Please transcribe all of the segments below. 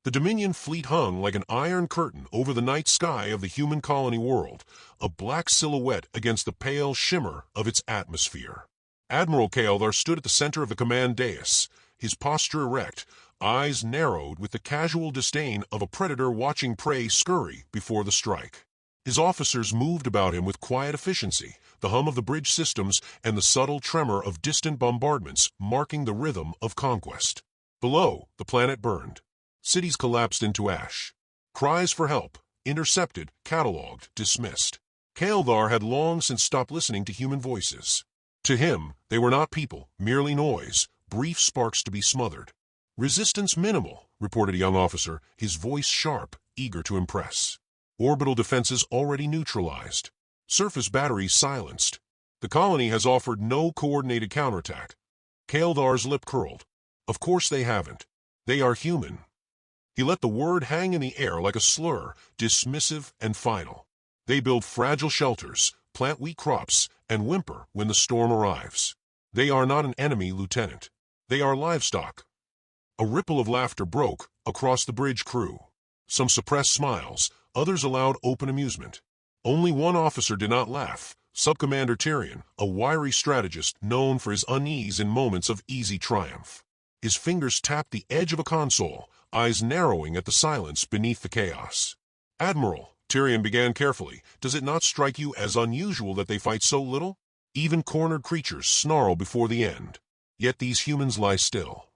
The Dominion fleet hung like an iron curtain over the night sky of the human colony world, a black silhouette against the pale shimmer of its atmosphere. Admiral Kaeldar stood at the center of the command dais, his posture erect, eyes narrowed with the casual disdain of a predator watching prey scurry before the strike. His officers moved about him with quiet efficiency, the hum of the bridge systems and the subtle tremor of distant bombardments marking the rhythm of conquest. Below, the planet burned. Cities collapsed into ash. Cries for help, intercepted, catalogued, dismissed. Kaeldar had long since stopped listening to human voices. To him, they were not people, merely noise, brief sparks to be smothered. "Resistance minimal," reported a young officer, his voice sharp, eager to impress. "Orbital defenses already neutralized. Surface batteries silenced. The colony has offered no coordinated counterattack." Kaeldar's lip curled. Of course they haven't. They are human. He let the word hang in the air like a slur, dismissive and final. They build fragile shelters, plant wheat crops, and whimper when the storm arrives. They are not an enemy, Lieutenant. They are livestock. A ripple of laughter broke across the bridge crew. Some suppressed smiles, others allowed open amusement. Only one officer did not laugh, Subcommander Tyrion, a wiry strategist known for his unease in moments of easy triumph. His fingers tapped the edge of a console, eyes narrowing at the silence beneath the chaos. "Admiral," Tyrion began carefully, "does it not strike you as unusual that they fight so little? Even cornered creatures snarl before the end. Yet these humans lie still."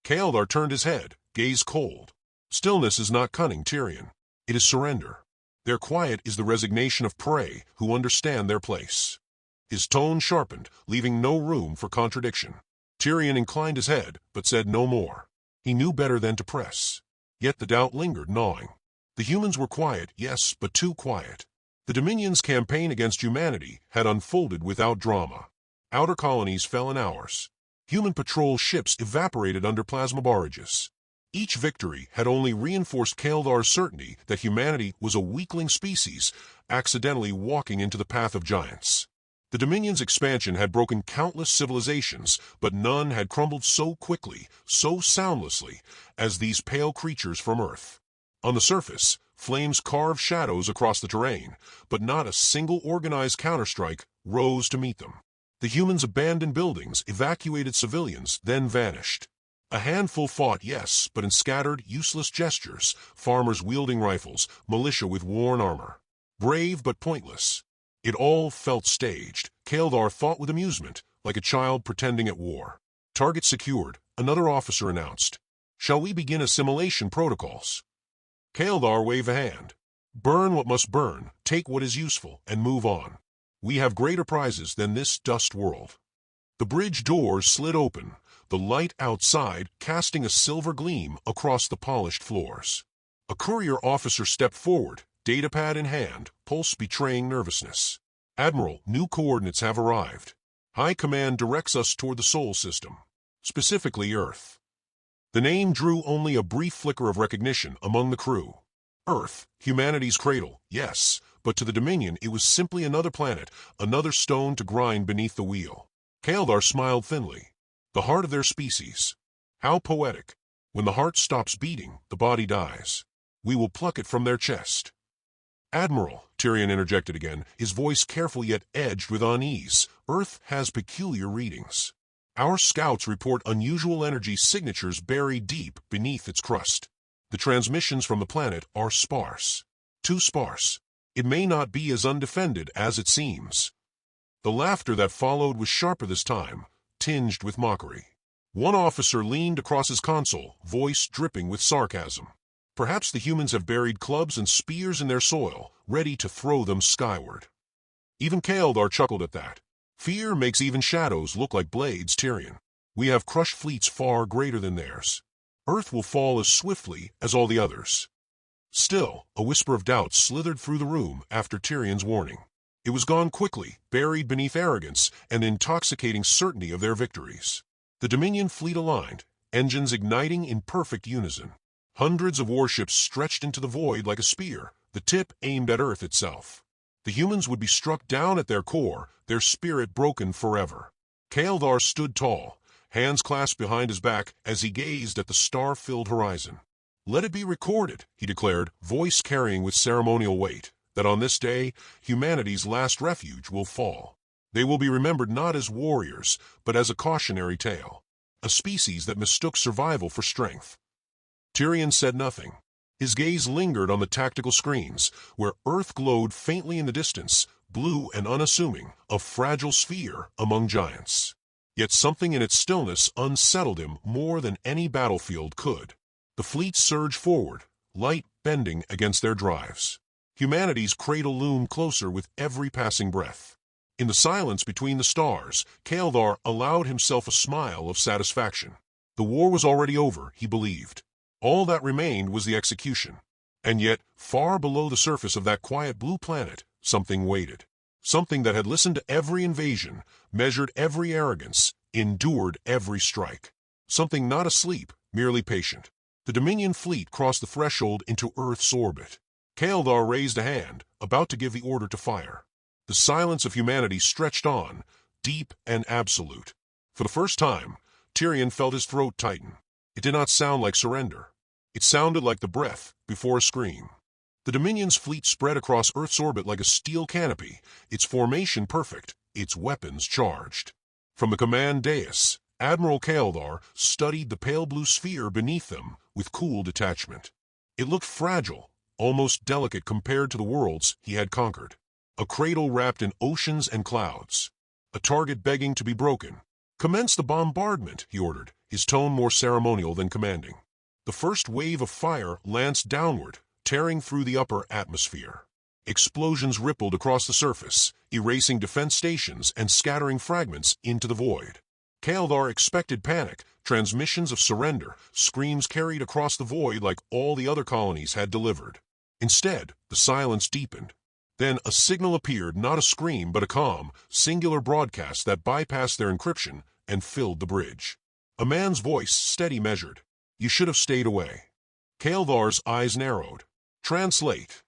Kaeldar turned his head, gaze cold. "Stillness is not cunning, Tyrion. It is surrender. Their quiet is the resignation of prey who understand their place." His tone sharpened, leaving no room for contradiction. Tyrion inclined his head, but said no more. He knew better than to press. Yet the doubt lingered, gnawing. The humans were quiet, yes, but too quiet. The Dominion's campaign against humanity had unfolded without drama. Outer colonies fell in hours. Human patrol ships evaporated under plasma barrages. Each victory had only reinforced Kaeldar's certainty that humanity was a weakling species, accidentally walking into the path of giants. The Dominion's expansion had broken countless civilizations, but none had crumbled so quickly, so soundlessly, as these pale creatures from Earth. On the surface, flames carved shadows across the terrain, but not a single organized counterstrike rose to meet them. The humans abandoned buildings, evacuated civilians, then vanished. A handful fought, yes, but in scattered, useless gestures, farmers wielding rifles, militia with worn armor. Brave but pointless. It all felt staged. Kaeldar thought with amusement, like a child pretending at war. "Target secured," another officer announced. "Shall we begin assimilation protocols?" Kaeldar waved a hand. "Burn what must burn, take what is useful, and move on. We have greater prizes than this dust world." The bridge doors slid open, the light outside casting a silver gleam across the polished floors. A courier officer stepped forward, datapad in hand, pulse betraying nervousness. "Admiral, new coordinates have arrived. High Command directs us toward the Sol system, specifically Earth." The name drew only a brief flicker of recognition among the crew. Earth, humanity's cradle, yes, but to the Dominion it was simply another planet, another stone to grind beneath the wheel. Kaeldar smiled thinly. The heart of their species. How poetic. When the heart stops beating, the body dies. We will pluck it from their chest. "Admiral," Tyrion interjected again, his voice careful yet edged with unease, "Earth has peculiar readings. Our scouts report unusual energy signatures buried deep beneath its crust. The transmissions from the planet are sparse. Too sparse. It may not be as undefended as it seems." The laughter that followed was sharper this time, tinged with mockery. One officer leaned across his console, voice dripping with sarcasm. "Perhaps the humans have buried clubs and spears in their soil, ready to throw them skyward." Even Kaeldar chuckled at that. "Fear makes even shadows look like blades, Tyrion. We have crushed fleets far greater than theirs. Earth will fall as swiftly as all the others." Still, a whisper of doubt slithered through the room after Tyrion's warning. It was gone quickly, buried beneath arrogance and the intoxicating certainty of their victories. The Dominion fleet aligned, engines igniting in perfect unison. Hundreds of warships stretched into the void like a spear, the tip aimed at Earth itself. The humans would be struck down at their core, their spirit broken forever. Kaeldar stood tall, hands clasped behind his back as he gazed at the star-filled horizon. "Let it be recorded," he declared, voice carrying with ceremonial weight, "that on this day, humanity's last refuge will fall. They will be remembered not as warriors, but as a cautionary tale. A species that mistook survival for strength." Tyrion said nothing. His gaze lingered on the tactical screens, where Earth glowed faintly in the distance, blue and unassuming, a fragile sphere among giants. Yet something in its stillness unsettled him more than any battlefield could. The fleet surged forward, light bending against their drives. Humanity's cradle loomed closer with every passing breath. In the silence between the stars, Kaeldar allowed himself a smile of satisfaction. The war was already over, he believed. All that remained was the execution. And yet, far below the surface of that quiet blue planet, something waited. Something that had listened to every invasion, measured every arrogance, endured every strike. Something not asleep, merely patient. The Dominion fleet crossed the threshold into Earth's orbit. Kaeldar raised a hand, about to give the order to fire. The silence of humanity stretched on, deep and absolute. For the first time, Tyrion felt his throat tighten. It did not sound like surrender. It sounded like the breath before a scream. The Dominion's fleet spread across Earth's orbit like a steel canopy, its formation perfect, its weapons charged. From the command dais, Admiral Kaeldar studied the pale blue sphere beneath them with cool detachment. It looked fragile, almost delicate compared to the worlds he had conquered. A cradle wrapped in oceans and clouds. A target begging to be broken. "Commence the bombardment," he ordered, his tone more ceremonial than commanding. The first wave of fire lanced downward, tearing through the upper atmosphere. Explosions rippled across the surface, erasing defense stations and scattering fragments into the void. Kaeldar expected panic, transmissions of surrender, screams carried across the void like all the other colonies had delivered. Instead, the silence deepened. Then a signal appeared, not a scream but a calm, singular broadcast that bypassed their encryption and filled the bridge. A man's voice, steady, measured. "You should have stayed away." Kaeldar's eyes narrowed. "Translate."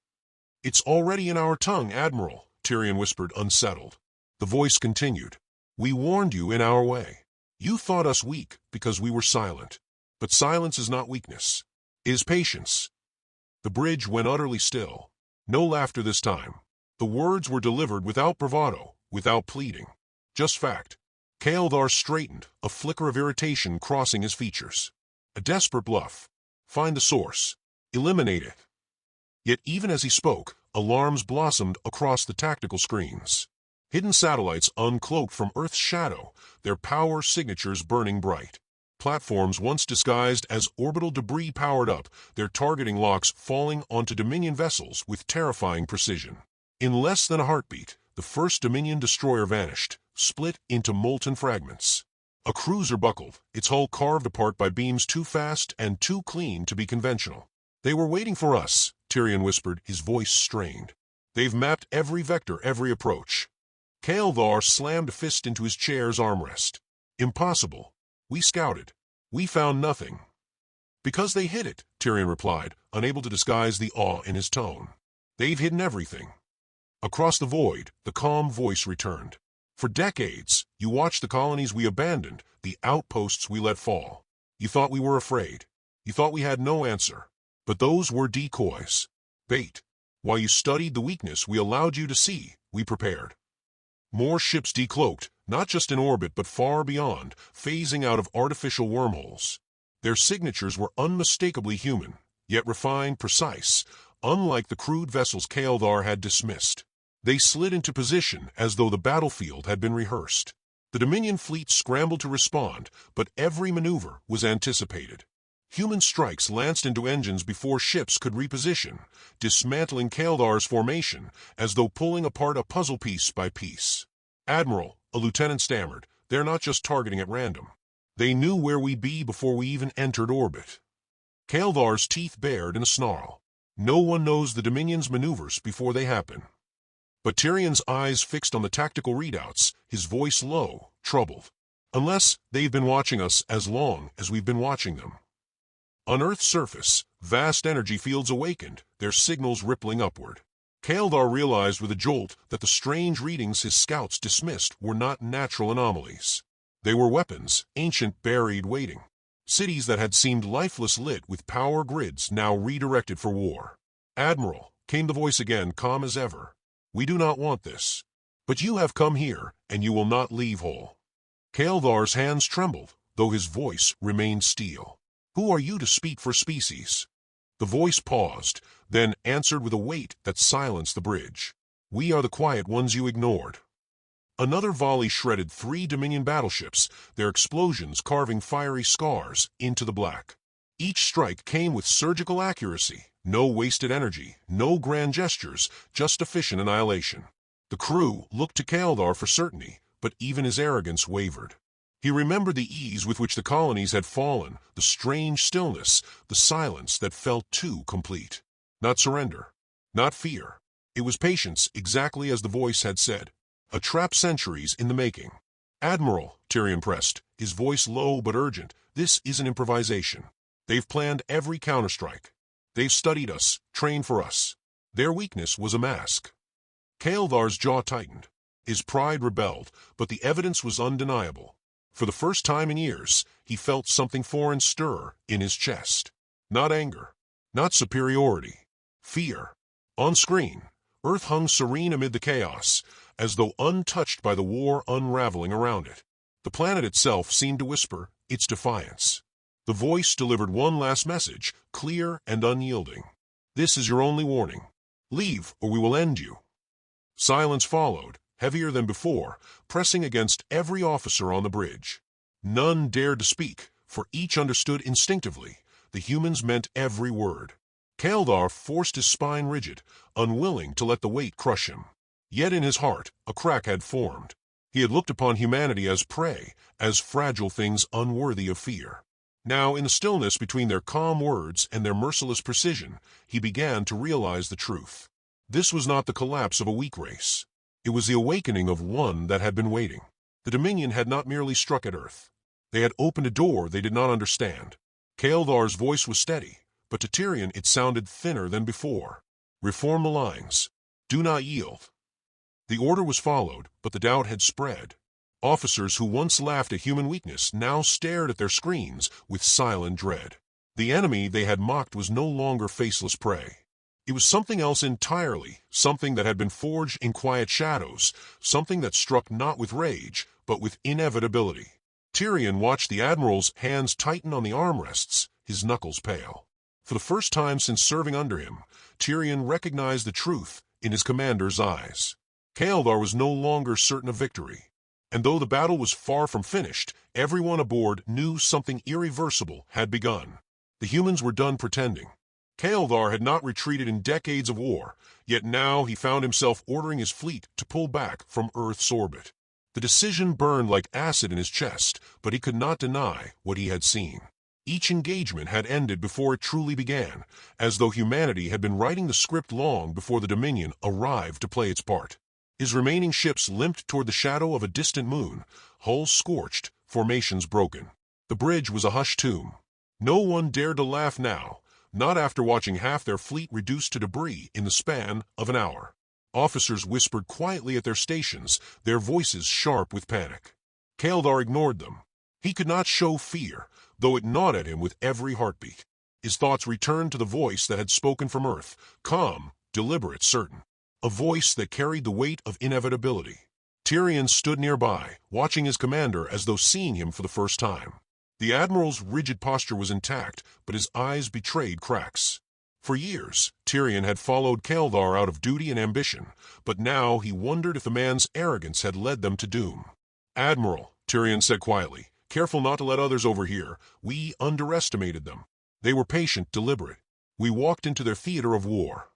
"It's already in our tongue, Admiral," Tyrion whispered, unsettled. The voice continued. "We warned you in our way. You thought us weak because we were silent. But silence is not weakness. It is patience." The bridge went utterly still. No laughter this time. The words were delivered without bravado, without pleading. Just fact. Kaeldar straightened, a flicker of irritation crossing his features. A desperate bluff. Find the source. Eliminate it. Yet even as he spoke, alarms blossomed across the tactical screens. Hidden satellites uncloaked from Earth's shadow, their power signatures burning bright. Platforms once disguised as orbital debris powered up, their targeting locks falling onto Dominion vessels with terrifying precision. In less than a heartbeat, the first Dominion destroyer vanished, split into molten fragments. A cruiser buckled, its hull carved apart by beams too fast and too clean to be conventional. "They were waiting for us," Tyrion whispered, his voice strained. "They've mapped every vector, every approach." Kaeldar slammed a fist into his chair's armrest. "Impossible. We scouted. We found nothing." "Because they hid it," Tyrion replied, unable to disguise the awe in his tone. "They've hidden everything." Across the void, the calm voice returned. "For decades, you watched the colonies we abandoned, the outposts we let fall. You thought we were afraid. You thought we had no answer. But those were decoys. Bait. While you studied the weakness we allowed you to see, we prepared. More ships decloaked, not just in orbit but far beyond, phasing out of artificial wormholes. Their signatures were unmistakably human, yet refined, precise, unlike the crude vessels Kaeldar had dismissed. They slid into position as though the battlefield had been rehearsed. The Dominion fleet scrambled to respond, but every maneuver was anticipated. Human strikes lanced into engines before ships could reposition, dismantling Kaeldar's formation as though pulling apart a puzzle piece by piece. "Admiral," a lieutenant stammered, "they're not just targeting at random. They knew where we'd be before we even entered orbit." Kaeldar's teeth bared in a snarl. "No one knows the Dominion's maneuvers before they happen." But Tyrion's eyes fixed on the tactical readouts, his voice low, troubled. "Unless they've been watching us as long as we've been watching them." On Earth's surface, vast energy fields awakened, their signals rippling upward. Kaeldar realized with a jolt that the strange readings his scouts dismissed were not natural anomalies. They were weapons, ancient, buried, waiting. Cities that had seemed lifeless lit with power grids now redirected for war. "Admiral," came the voice again, calm as ever. "We do not want this. But you have come here, and you will not leave whole." Kael'thar's hands trembled, though his voice remained steel. "Who are you to speak for species?" The voice paused, then answered with a weight that silenced the bridge. "We are the quiet ones you ignored." Another volley shredded 3 Dominion battleships, their explosions carving fiery scars into the black. Each strike came with surgical accuracy, no wasted energy, no grand gestures, just efficient annihilation. The crew looked to Kael'thar for certainty, but even his arrogance wavered. He remembered the ease with which the colonies had fallen, the strange stillness, the silence that felt too complete. Not surrender, not fear. It was patience, exactly as the voice had said. A trap centuries in the making. "Admiral," Tyrion pressed, his voice low but urgent, "this isn't improvisation. They've planned every counterstrike. They've studied us, trained for us. Their weakness was a mask." Kael'thar's jaw tightened. His pride rebelled, but the evidence was undeniable. For the first time in years, he felt something foreign stir in his chest. Not anger, not superiority. Fear. On screen, Earth hung serene amid the chaos, as though untouched by the war unraveling around it. The planet itself seemed to whisper its defiance. The voice delivered one last message, clear and unyielding. "This is your only warning. Leave, or we will end you." Silence followed, heavier than before, pressing against every officer on the bridge. None dared to speak, for each understood instinctively the humans meant every word. Kael'thar forced his spine rigid, unwilling to let the weight crush him. Yet in his heart a crack had formed. He had looked upon humanity as prey, as fragile things unworthy of fear. Now, in the stillness between their calm words and their merciless precision, he began to realize the truth. This was not the collapse of a weak race. It was the awakening of one that had been waiting. The Dominion had not merely struck at Earth. They had opened a door they did not understand. Kael'thar's voice was steady, but to Tyrion it sounded thinner than before. "Reform the lines. Do not yield." The order was followed, but the doubt had spread. Officers who once laughed at human weakness now stared at their screens with silent dread. The enemy they had mocked was no longer faceless prey. It was something else entirely, something that had been forged in quiet shadows, something that struck not with rage, but with inevitability. Tyrion watched the Admiral's hands tighten on the armrests, his knuckles pale. For the first time since serving under him, Tyrion recognized the truth in his commander's eyes. Kael'thar was no longer certain of victory. And though the battle was far from finished, everyone aboard knew something irreversible had begun. The humans were done pretending. Kael'thar had not retreated in decades of war, yet now he found himself ordering his fleet to pull back from Earth's orbit. The decision burned like acid in his chest, but he could not deny what he had seen. Each engagement had ended before it truly began, as though humanity had been writing the script long before the Dominion arrived to play its part. His remaining ships limped toward the shadow of a distant moon, hulls scorched, formations broken. The bridge was a hushed tomb. No one dared to laugh now, not after watching half their fleet reduced to debris in the span of an hour. Officers whispered quietly at their stations, their voices sharp with panic. Kael'thar ignored them. He could not show fear, though it gnawed at him with every heartbeat. His thoughts returned to the voice that had spoken from Earth, calm, deliberate, certain. A voice that carried the weight of inevitability. Tyrion stood nearby, watching his commander as though seeing him for the first time. The Admiral's rigid posture was intact, but his eyes betrayed cracks. For years, Tyrion had followed Kael'thar out of duty and ambition, but now he wondered if the man's arrogance had led them to doom. "Admiral," Tyrion said quietly, careful not to let others overhear, "we underestimated them. They were patient, deliberate. We walked into their theater of war."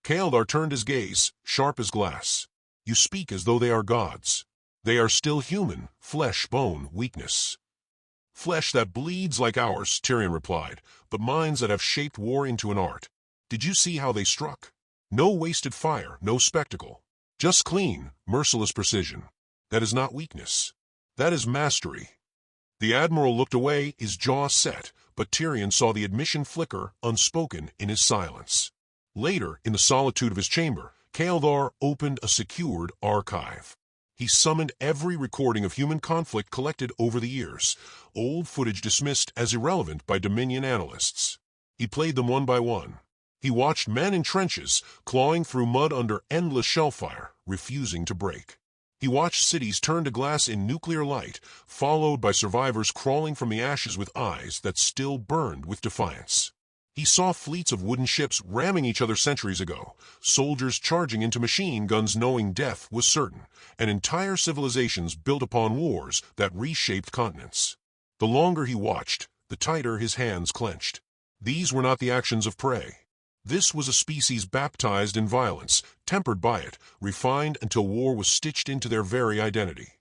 Kael'thar turned his gaze, sharp as glass. "You speak as though they are gods. They are still human, flesh, bone, weakness." "Flesh that bleeds like ours," Tyrion replied, "but minds that have shaped war into an art. Did you see how they struck? No wasted fire, no spectacle. Just clean, merciless precision. That is not weakness. That is mastery." The Admiral looked away, his jaw set, but Tyrion saw the admission flicker, unspoken in his silence. Later, in the solitude of his chamber, Kael'thar opened a secured archive. He summoned every recording of human conflict collected over the years, old footage dismissed as irrelevant by Dominion analysts. He played them one by one. He watched men in trenches, clawing through mud under endless shellfire, refusing to break. He watched cities turn to glass in nuclear light, followed by survivors crawling from the ashes with eyes that still burned with defiance. He saw fleets of wooden ships ramming each other centuries ago, soldiers charging into machine guns knowing death was certain, and entire civilizations built upon wars that reshaped continents. The longer he watched, the tighter his hands clenched. These were not the actions of prey. This was a species baptized in violence, tempered by it, refined until war was stitched into their very identity.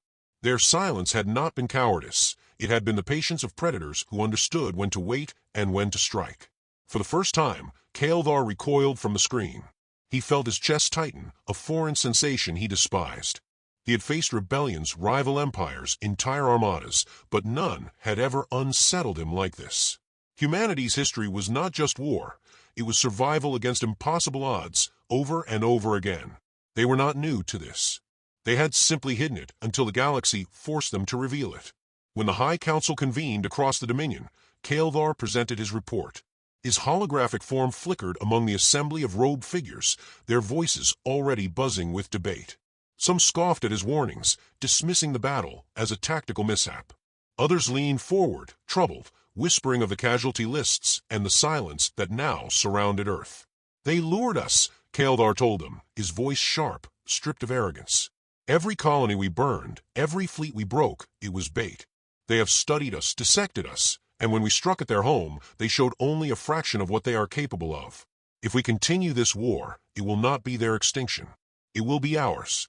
Their silence had not been cowardice. It had been the patience of predators who understood when to wait and when to strike. For the first time, Kaeldar recoiled from the screen. He felt his chest tighten, a foreign sensation he despised. He had faced rebellions, rival empires, entire armadas, but none had ever unsettled him like this. Humanity's history was not just war. It was survival against impossible odds, over and over again. They were not new to this. They had simply hidden it until the galaxy forced them to reveal it. When the High Council convened across the Dominion, Kaeldar presented his report. His holographic form flickered among the assembly of robed figures, their voices already buzzing with debate. Some scoffed at his warnings, dismissing the battle as a tactical mishap. Others leaned forward, troubled, whispering of the casualty lists and the silence that now surrounded Earth. "They lured us," Kaeldar told them, his voice sharp, stripped of arrogance. "Every colony we burned, every fleet we broke, it was bait. They have studied us, dissected us, and when we struck at their home, they showed only a fraction of what they are capable of. If we continue this war, it will not be their extinction. It will be ours."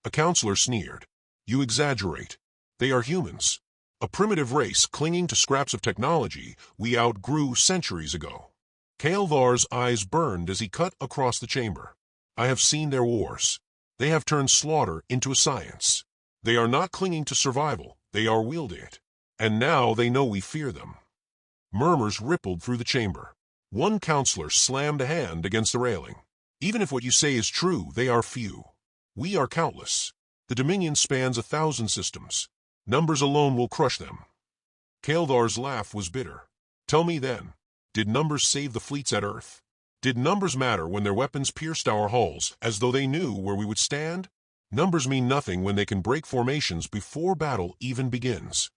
A counselor sneered. "You exaggerate. They are humans. A primitive race clinging to scraps of technology we outgrew centuries ago." Kaeldar's eyes burned as he cut across the chamber. "I have seen their wars. They have turned slaughter into a science. They are not clinging to survival, they are wielding it. And now they know we fear them." Murmurs rippled through the chamber. One counselor slammed a hand against the railing. "Even if what you say is true, they are few. We are countless. The Dominion spans 1,000 systems. Numbers alone will crush them." Kaeldar's laugh was bitter. "Tell me then, did numbers save the fleets at Earth? Did numbers matter when their weapons pierced our hulls as though they knew where we would stand? Numbers mean nothing when they can break formations before battle even begins."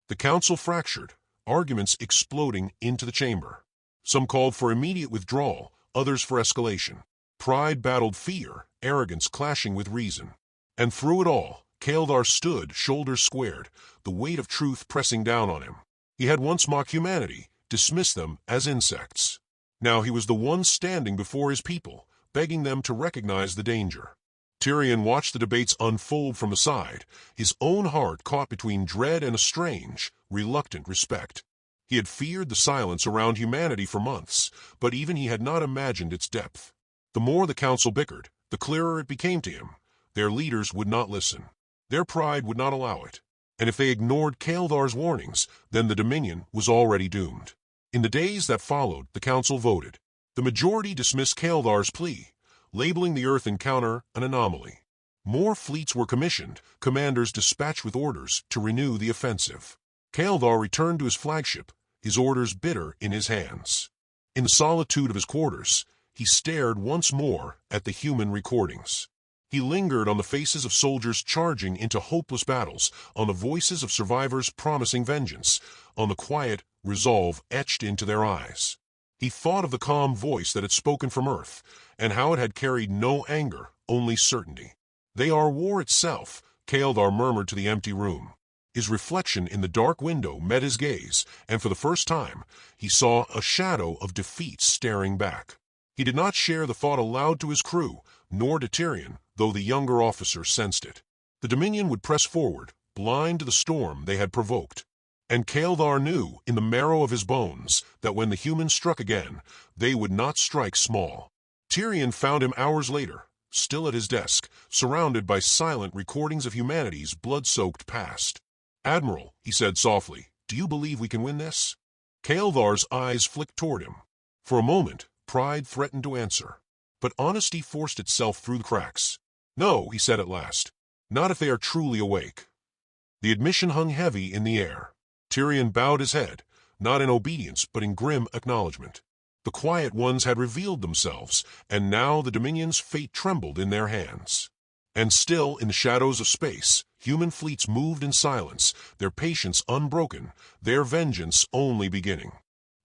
The council fractured, arguments exploding into the chamber. Some called for immediate withdrawal, others for escalation. Pride battled fear, arrogance clashing with reason. And through it all, Kaeldar stood, shoulders squared, the weight of truth pressing down on him. He had once mocked humanity, dismissed them as insects. Now he was the one standing before his people, begging them to recognize the danger. Tyrion watched the debates unfold from the side, his own heart caught between dread and a strange, reluctant respect. He had feared the silence around humanity for months, but even he had not imagined its depth. The more the council bickered, the clearer it became to him. Their leaders would not listen. Their pride would not allow it. And if they ignored Kaeldar's warnings, then the Dominion was already doomed. In the days that followed, the council voted. The majority dismissed Kaeldar's plea, labeling the Earth encounter an anomaly. More fleets were commissioned, commanders dispatched with orders to renew the offensive. Kaeldar returned to his flagship, his orders bitter in his hands. In the solitude of his quarters, he stared once more at the human recordings. He lingered on the faces of soldiers charging into hopeless battles, on the voices of survivors promising vengeance, on the quiet resolve etched into their eyes. He thought of the calm voice that had spoken from Earth, and how it had carried no anger, only certainty. "They are war itself," Kaeldar murmured to the empty room. His reflection in the dark window met his gaze, and for the first time, he saw a shadow of defeat staring back. He did not share the thought aloud to his crew, nor to Tyrion, though the younger officer sensed it. The Dominion would press forward, blind to the storm they had provoked. And Kaeldar knew, in the marrow of his bones, that when the humans struck again, they would not strike small. Tyrion found him hours later, still at his desk, surrounded by silent recordings of humanity's blood-soaked past. "Admiral," he said softly, "do you believe we can win this?" Kaeldar's eyes flicked toward him. For a moment, pride threatened to answer, but honesty forced itself through the cracks. "No," he said at last. Not if they are truly awake. The admission hung heavy in the air. Tyrion bowed his head, not in obedience but in grim acknowledgement. The Quiet Ones had revealed themselves, and now the Dominion's fate trembled in their hands. And still, in the shadows of space, human fleets moved in silence, their patience unbroken, their vengeance only beginning.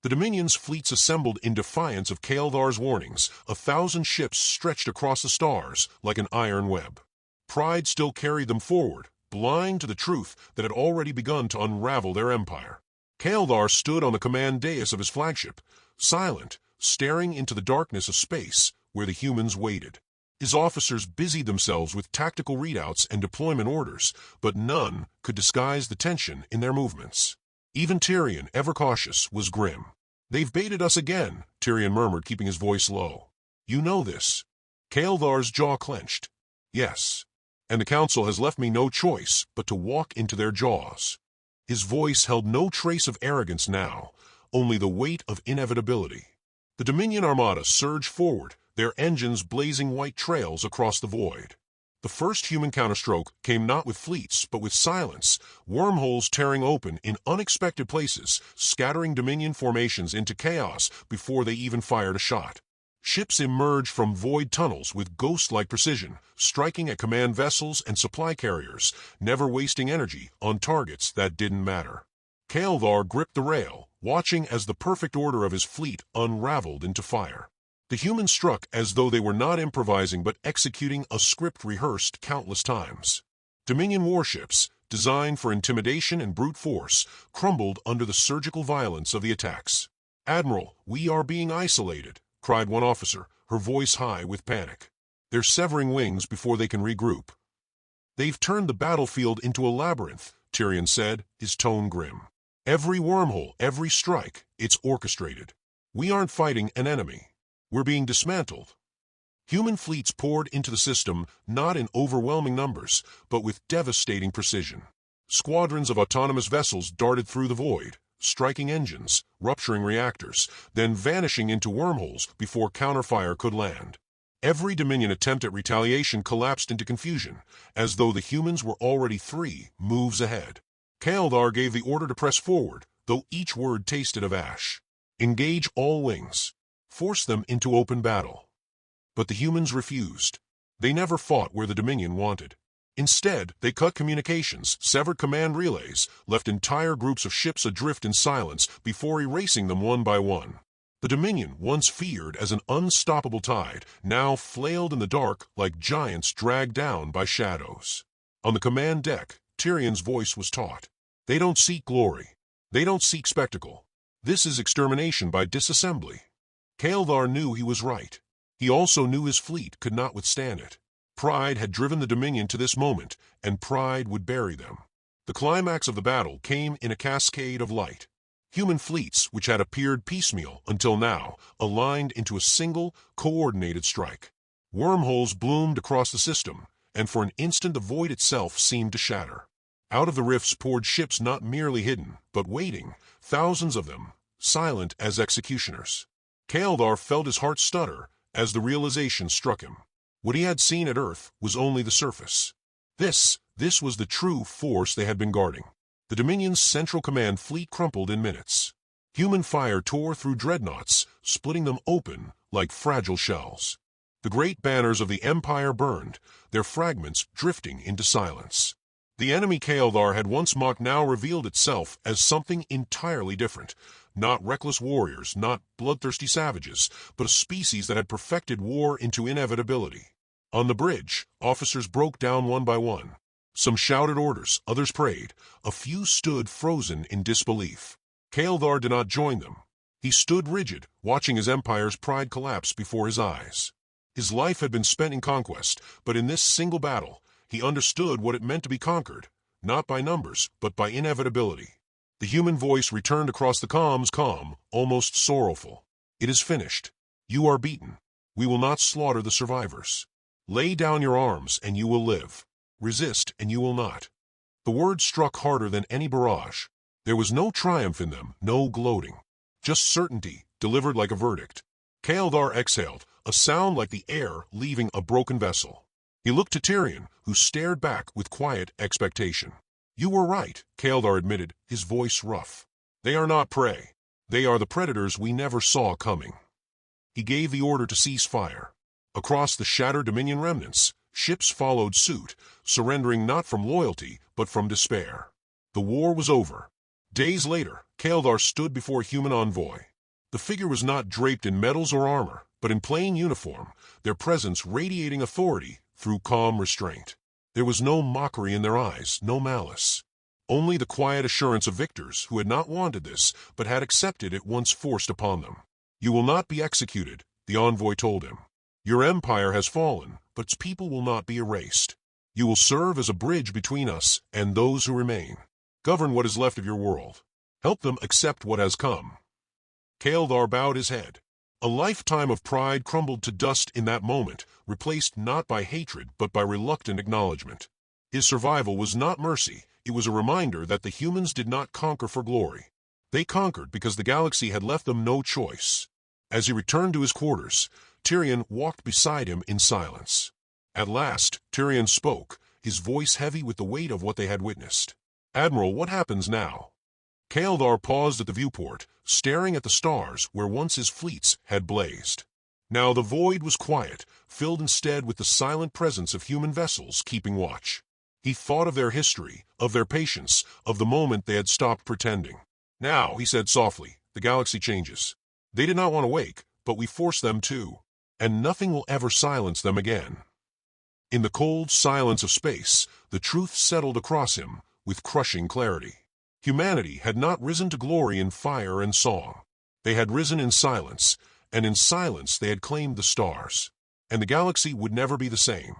The Dominion's fleets assembled in defiance of Kael'thar's warnings, 1,000 ships stretched across the stars like an iron web. Pride still carried them forward, blind to the truth that had already begun to unravel their empire. Kael'thar stood on the command dais of his flagship, silent, staring into the darkness of space where the humans waited. His officers busied themselves with tactical readouts and deployment orders, but none could disguise the tension in their movements. Even Tyrion, ever cautious, was grim. "They've baited us again," Tyrion murmured, keeping his voice low. "You know this." Kael'thar's jaw clenched. "Yes. And the council has left me no choice but to walk into their jaws." His voice held no trace of arrogance now, only the weight of inevitability. The Dominion armada surged forward, their engines blazing white trails across the void. The first human counterstroke came not with fleets, but with silence, wormholes tearing open in unexpected places, scattering Dominion formations into chaos before they even fired a shot. Ships emerged from void tunnels with ghost-like precision, striking at command vessels and supply carriers, never wasting energy on targets that didn't matter. Kael'thar gripped the rail, watching as the perfect order of his fleet unraveled into fire. The humans struck as though they were not improvising but executing a script rehearsed countless times. Dominion warships, designed for intimidation and brute force, crumbled under the surgical violence of the attacks. "Admiral, we are being isolated," cried one officer, her voice high with panic. "They're severing wings before they can regroup." "They've turned the battlefield into a labyrinth," Tyrion said, his tone grim. "Every wormhole, every strike, it's orchestrated. We aren't fighting an enemy. We're being dismantled." Human fleets poured into the system not in overwhelming numbers, but with devastating precision. Squadrons of autonomous vessels darted through the void, striking engines, rupturing reactors, then vanishing into wormholes before counterfire could land. Every Dominion attempt at retaliation collapsed into confusion, as though the humans were already 3 moves ahead. Kael'thar gave the order to press forward, though each word tasted of ash. "Engage all wings. Force them into open battle." But the humans refused. They never fought where the Dominion wanted. Instead, they cut communications, severed command relays, left entire groups of ships adrift in silence before erasing them one by one. The Dominion, once feared as an unstoppable tide, now flailed in the dark like giants dragged down by shadows. On the command deck, Tyrion's voice was taut. "They don't seek glory. They don't seek spectacle. This is extermination by disassembly." Kael'thar knew he was right. He also knew his fleet could not withstand it. Pride had driven the Dominion to this moment, and pride would bury them. The climax of the battle came in a cascade of light. Human fleets, which had appeared piecemeal until now, aligned into a single, coordinated strike. Wormholes bloomed across the system, and for an instant the void itself seemed to shatter. Out of the rifts poured ships not merely hidden, but waiting, thousands of them, silent as executioners. Kael'thar felt his heart stutter as the realization struck him. What he had seen at Earth was only the surface. This was the true force they had been guarding. The Dominion's Central Command fleet crumpled in minutes. Human fire tore through dreadnoughts, splitting them open like fragile shells. The great banners of the Empire burned, their fragments drifting into silence. The enemy Kael'thar had once mocked now revealed itself as something entirely different. Not reckless warriors, not bloodthirsty savages, but a species that had perfected war into inevitability. On the bridge, officers broke down one by one. Some shouted orders, others prayed. A few stood frozen in disbelief. Kael'thar did not join them. He stood rigid, watching his empire's pride collapse before his eyes. His life had been spent in conquest, but in this single battle, he understood what it meant to be conquered, not by numbers, but by inevitability. The human voice returned across the comms, calm, almost sorrowful. "It is finished. You are beaten. We will not slaughter the survivors. Lay down your arms, and you will live. Resist, and you will not." The words struck harder than any barrage. There was no triumph in them, no gloating. Just certainty, delivered like a verdict. Kael'thar exhaled, a sound like the air leaving a broken vessel. He looked to Tyrion, who stared back with quiet expectation. "You were right," Kaeldar admitted, his voice rough. "They are not prey. They are the predators we never saw coming." He gave the order to cease fire. Across the shattered Dominion remnants, ships followed suit, surrendering not from loyalty, but from despair. The war was over. Days later, Kaeldar stood before a human envoy. The figure was not draped in medals or armor, but in plain uniform, their presence radiating authority through calm restraint. There was no mockery in their eyes, no malice. Only the quiet assurance of victors who had not wanted this, but had accepted it once forced upon them. "You will not be executed," the envoy told him. "Your empire has fallen, but its people will not be erased. You will serve as a bridge between us and those who remain. Govern what is left of your world. Help them accept what has come." Kaeldar bowed his head. A lifetime of pride crumbled to dust in that moment, replaced not by hatred but by reluctant acknowledgement. His survival was not mercy, it was a reminder that the humans did not conquer for glory. They conquered because the galaxy had left them no choice. As he returned to his quarters, Tyrion walked beside him in silence. At last, Tyrion spoke, his voice heavy with the weight of what they had witnessed. "Admiral, what happens now?" Kaeldar paused at the viewport, staring at the stars where once his fleets had blazed. Now the void was quiet, filled instead with the silent presence of human vessels keeping watch. He thought of their history, of their patience, of the moment they had stopped pretending. "Now," he said softly, "the galaxy changes. They did not want to wake, but we forced them to. And nothing will ever silence them again." In the cold silence of space, the truth settled across him with crushing clarity. Humanity had not risen to glory in fire and song. They had risen in silence, and in silence they had claimed the stars. And the galaxy would never be the same.